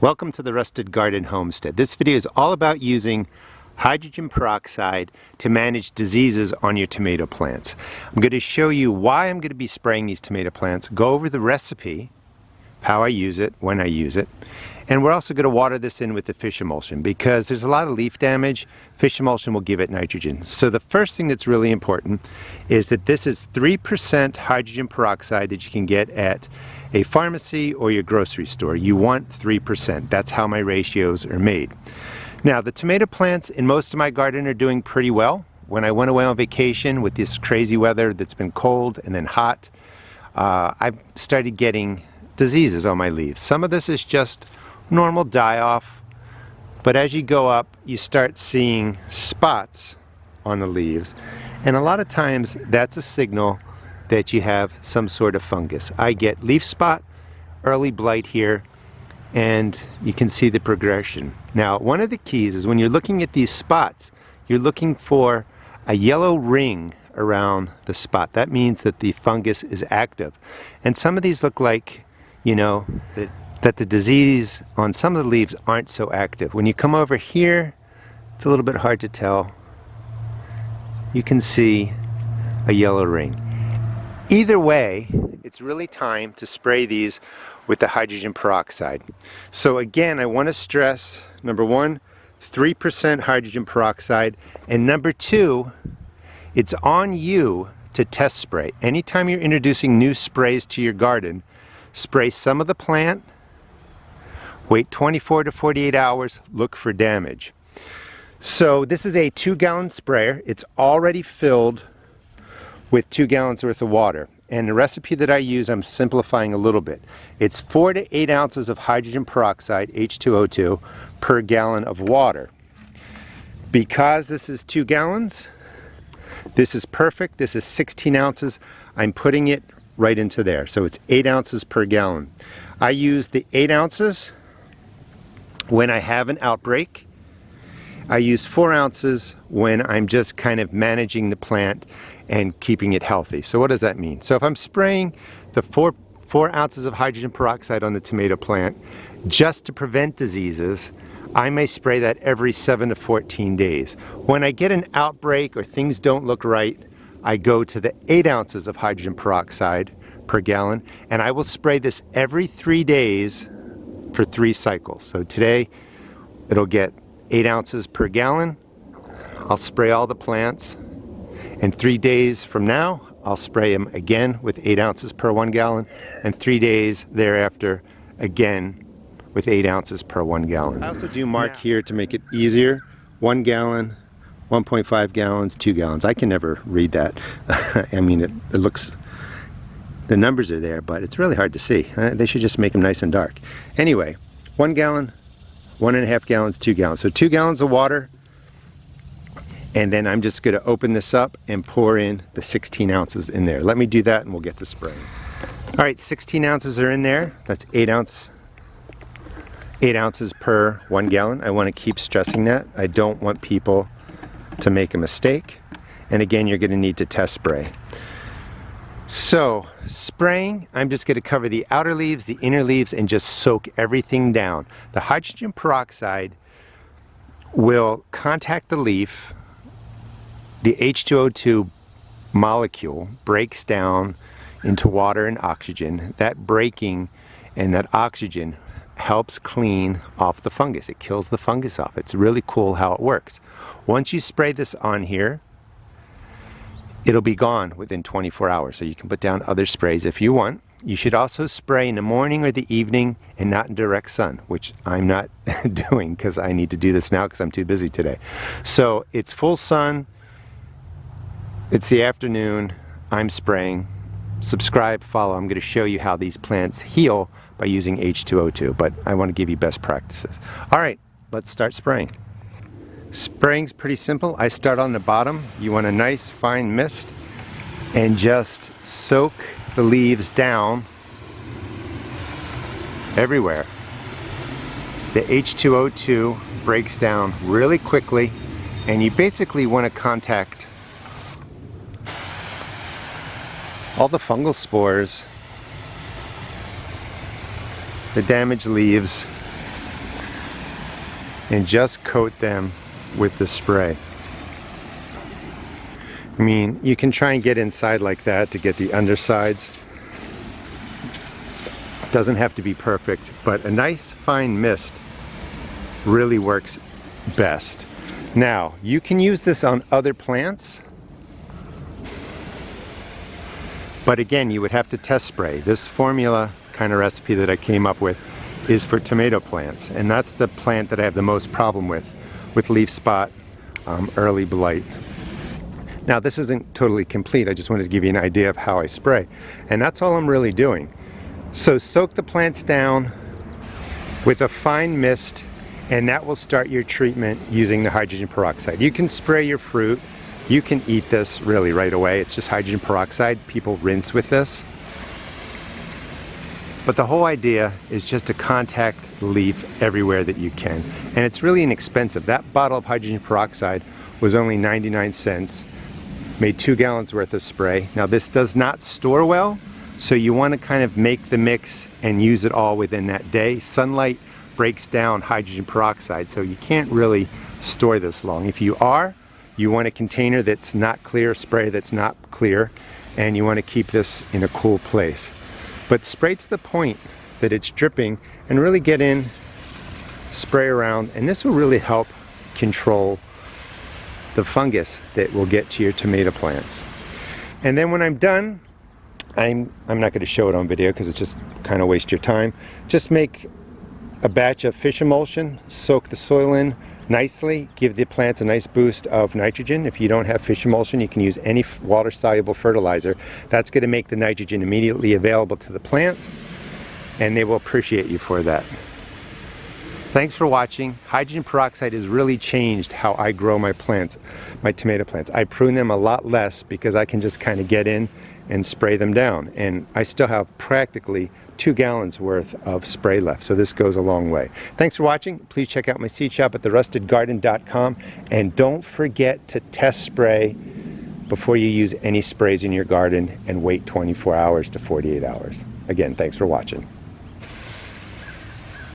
Welcome to the Rusted Garden Homestead. This video is all about using hydrogen peroxide to manage diseases on your tomato plants. I'm going to show you why I'm going to be spraying these tomato plants, go over the recipe, how I use it, when I use it, and we're also going to water this in with the fish emulsion because there's a lot of leaf damage. Fish emulsion will give it nitrogen. So the first thing that's really important is that this is 3% hydrogen peroxide that you can get at a pharmacy or your grocery store. You want 3%. That's how my ratios are made. Now, the tomato plants in most of my garden are doing pretty well. When I went away on vacation with this crazy weather that's been cold and then hot, I've started getting diseases on my leaves. Some of this is just normal die-off, but as you go up, you start seeing spots on the leaves. And a lot of times, that's a signal that you have some sort of fungus. I get leaf spot, early blight here, and you can see the progression. Now, one of the keys is when you're looking at these spots, you're looking for a yellow ring around the spot. That means that the fungus is active. And some of these look like, you know, that the disease on some of the leaves aren't so active. When you come over here, it's a little bit hard to tell. You can see a yellow ring. Either way, it's really time to spray these with the hydrogen peroxide. So again, I want to stress, number one, 3% hydrogen peroxide, and number two, it's on you to test spray. Anytime you're introducing new sprays to your garden, spray some of the plant, wait 24 to 48 hours, look for damage. So this is a 2-gallon sprayer. It's already filled with 2 gallons worth of water. And the recipe that I use, I'm simplifying a little bit. It's 4 to 8 ounces of hydrogen peroxide, H2O2, per gallon of water. Because this is 2 gallons, this is perfect. This is 16 ounces. I'm putting it right into there. So it's 8 ounces per gallon. I use the 8 ounces when I have an outbreak. I use 4 ounces when I'm just kind of managing the plant and keeping it healthy. So what does that mean? So if I'm spraying the 4 ounces of hydrogen peroxide on the tomato plant just to prevent diseases, I may spray that every 7 to 14 days. When I get an outbreak or things don't look right, I go to the 8 ounces of hydrogen peroxide per gallon, and I will spray this every 3 days for 3 cycles. So today it'll get 8 ounces per gallon. I'll spray all the plants. And 3 days from now, I'll spray them again with 8 ounces per 1 gallon. And 3 days thereafter, again with 8 ounces per 1 gallon. I also do mark here to make it easier. 1 gallon, 1.5 gallons, 2 gallons. I can never read that. I mean, it looks, the numbers are there, but it's really hard to see. They should just make them nice and dark. Anyway, 1 gallon, 1.5 gallons, 2 gallons. So 2 gallons of water, and then I'm just going to open this up and pour in the 16 ounces in there. Let me do that and we'll get to spraying. All right, 16 ounces are in there. That's 8 ounces per 1 gallon. I want to keep stressing that. I don't want people to make a mistake. And again, you're going to need to test spray. So spraying, I'm just going to cover the outer leaves, the inner leaves, and just soak everything down. The hydrogen peroxide will contact the leaf. The H2O2 molecule breaks down into water and oxygen. That breaking and that oxygen helps clean off the fungus. It kills the fungus off. It's really cool how it works. Once you spray this on here, it'll be gone within 24 hours, so you can put down other sprays if you want. You should also spray in the morning or the evening and not in direct sun, which I'm not doing because I need to do this now because I'm too busy today. So it's full sun, it's the afternoon, I'm spraying. Subscribe, follow. I'm going to show you how these plants heal by using H2O2, but I want to give you best practices. All right, let's start spraying. Spraying's pretty simple. I start on the bottom. You want a nice fine mist and just soak the leaves down everywhere. The H2O2 breaks down really quickly, and you basically want to contact all the fungal spores, the damaged leaves, and just coat them with the spray. I mean, you can try and get inside like that to get the undersides. Doesn't have to be perfect, but a nice fine mist really works best. Now, you can use this on other plants, but again, you would have to test spray. This formula kind of recipe that I came up with is for tomato plants, and that's the plant that I have the most problem with leaf spot, early blight. Now, this isn't totally complete. I just wanted to give you an idea of how I spray, and that's all I'm really doing. So soak the plants down with a fine mist, and that will start your treatment using the hydrogen peroxide. You can spray your fruit. You can eat this really right away. It's just hydrogen peroxide. People rinse with this. But the whole idea is just to contact the leaf everywhere that you can. And it's really inexpensive. That bottle of hydrogen peroxide was only 99 cents. Made 2 gallons worth of spray. Now, this does not store well, so you want to kind of make the mix and use it all within that day. Sunlight breaks down hydrogen peroxide, so you can't really store this long. If you are, you want a container that's not clear, spray that's not clear, and you want to keep this in a cool place. But spray to the point that it's dripping and really get in, spray around, and this will really help control the fungus that will get to your tomato plants. And then when I'm done, I'm not going to show it on video because it's just kind of waste your time. Just make a batch of fish emulsion, soak the soil in nicely, give the plants a nice boost of nitrogen. If you don't have fish emulsion, you can use any water-soluble fertilizer. That's going to make the nitrogen immediately available to the plant, and they will appreciate you for that. Thanks for watching. Hydrogen peroxide has really changed how I grow my plants, my tomato plants. I prune them a lot less because I can just kind of get in and spray them down. And I still have practically 2 gallons worth of spray left, so this goes a long way. Thanks for watching. Please check out my seed shop at therustedgarden.com, and don't forget to test spray before you use any sprays in your garden and wait 24 hours to 48 hours. Again, thanks for watching.